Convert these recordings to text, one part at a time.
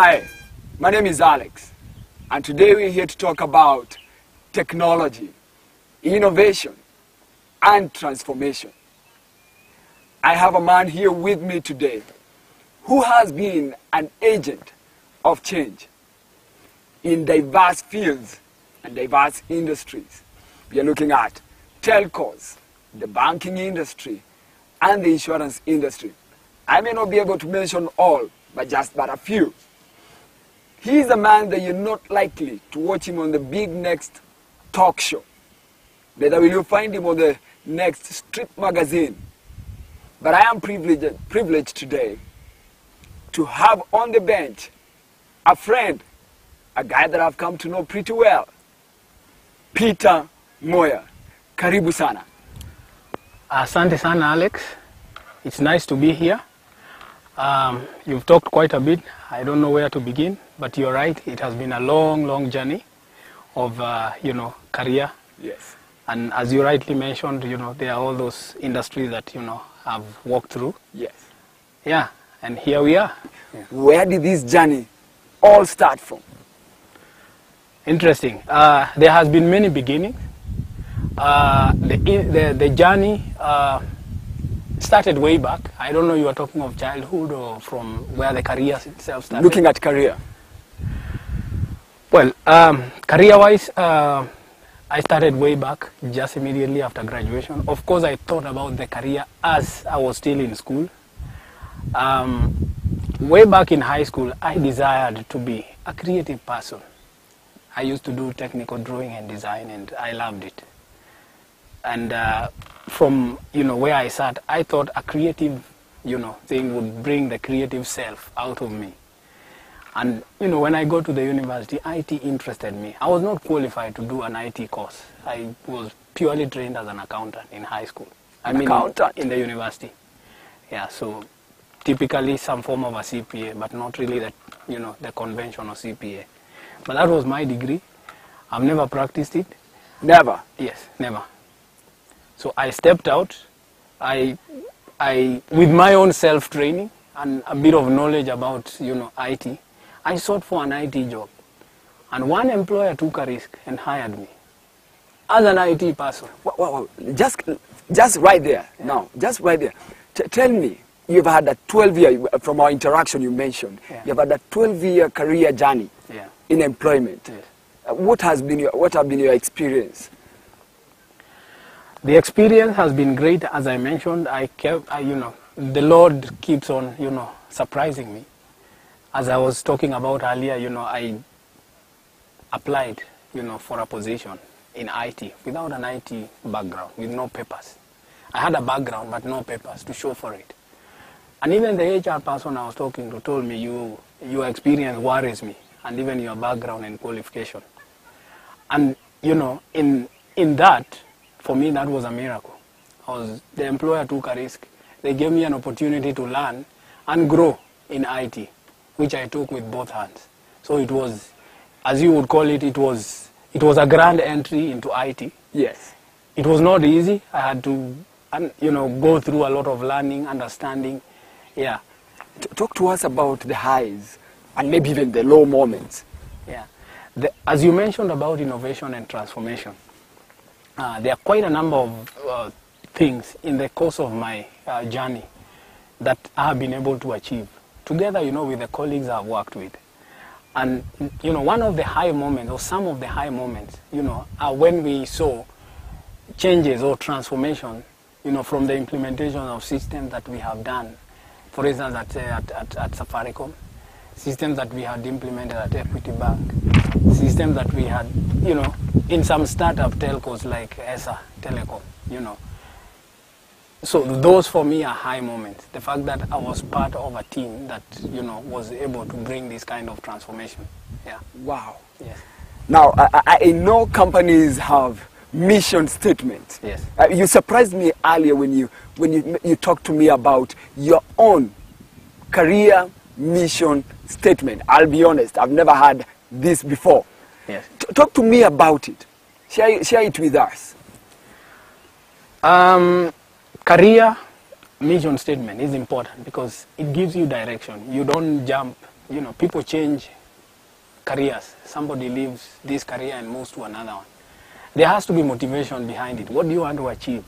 Hi, my name is Alex, and today we're here to talk about technology, innovation, and transformation. I have a man here with me today who has been an agent of change in diverse fields and diverse industries. We are looking at telcos, the banking industry, and the insurance industry. I may not be able to mention all, but a few. He is a man that you're not likely to watch him on the big next talk show. Neither will you find him on the next strip magazine. But I am privileged today to have on the bench a friend, a guy that I've come to know pretty well, Peter Moya. Karibu sana. Asante sana, Alex. It's nice to be here. You've talked quite a bit. I don't know where to begin, but you're right. It has been a long, long journey of, career. Yes. And as you rightly mentioned, there are all those industries that, I've walked through. Yes. Yeah, and here we are. Yeah. Where did this journey all start from? Interesting. There has been many beginnings. The journey started way back. I don't know, you are talking of childhood or from where the career itself started? Looking at career. Well, career-wise, I started way back, just immediately after graduation. Of course, I thought about the career as I was still in school. Way back in high school, I desired to be a creative person. I used to do technical drawing and design, and I loved it. And from where I sat, I thought a creative thing would bring the creative self out of me. And when I got to the university, IT interested me. I was not qualified to do an IT course. I was purely trained as an accountant in high school. Accountant in the university. Yeah, so typically some form of a CPA, but not really the conventional CPA. But that was my degree. I've never practiced it. Never? Yes, never. So I stepped out. I with my own self-training and a bit of knowledge about IT, I sought for an IT job. And one employer took a risk and hired me as an IT person. Wow. Just right there, yeah. Now, just right there. Tell me, you've had a 12-year, from our interaction you mentioned, yeah. You've had a 12-year career journey, yeah, in employment. Yes. What have been your experience? The experience has been great. As I mentioned, the Lord keeps on, surprising me. As I was talking about earlier, I applied, for a position in IT without an IT background, with no papers. I had a background, but no papers to show for it. And even the HR person I was talking to told me, your experience worries me, and even your background and qualification. And, in that, for me, that was a miracle. The employer took a risk. They gave me an opportunity to learn and grow in IT, which I took with both hands. So it was, as you would call it, it was a grand entry into IT. Yes. It was not easy. I had to, go through a lot of learning, understanding. Yeah. Talk to us about the highs and maybe even the low moments. Yeah. As you mentioned about innovation and transformation, there are quite a number of things in the course of my journey that I have been able to achieve together, with the colleagues I've worked with. And, one of the high moments, or some of the high moments, are when we saw changes or transformation, from the implementation of systems that we have done. For instance, at Safaricom, systems that we had implemented at Equity Bank, systems that we had, in some startup telcos like ESA Telecom, So those for me are high moments. The fact that I was part of a team that, was able to bring this kind of transformation. Yeah. Wow. Yes. Now, I know companies have mission statements. Yes. You surprised me earlier when you talked to me about your own career mission statement. I'll be honest, I've never had this before. Yes. Talk to me about it. Share it with us. Career mission statement is important because it gives you direction. You don't jump you know, people change careers. Somebody leaves this career and moves to another one. There has to be motivation behind it. What do you want to achieve?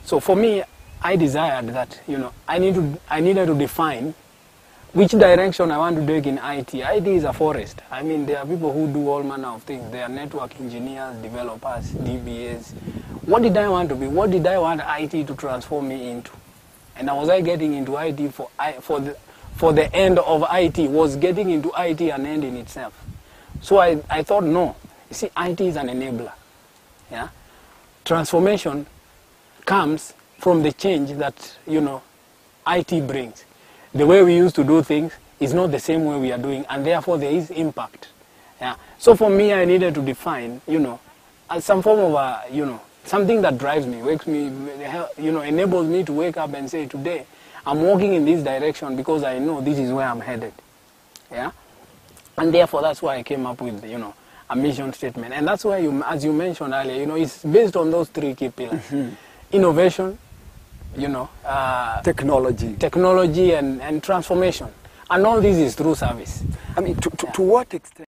So for me, I desired that, you know, I needed to define which direction I want to take in IT. IT is a forest. I mean, there are people who do all manner of things. They are network engineers, developers, DBAs. What did I want to be? What did I want IT to transform me into? And was I getting into IT for the end of IT? Was getting into IT an end in itself? So I thought, no. You see, IT is an enabler. Yeah? Transformation comes from the change that, you know, IT brings. The way we used to do things is not the same way we are doing, and therefore there is impact. Yeah. So for me, I needed to define, you know, as some form of a, you know, something that drives me, wakes me, you know, enables me to wake up and say, today, I'm walking in this direction because I know this is where I'm headed. Yeah. And therefore, that's why I came up with, you know, a mission statement. And that's why, as you mentioned earlier, you know, it's based on those three key pillars. Mm-hmm. Innovation, you know, technology and transformation. And all this is through service. I mean, to what extent?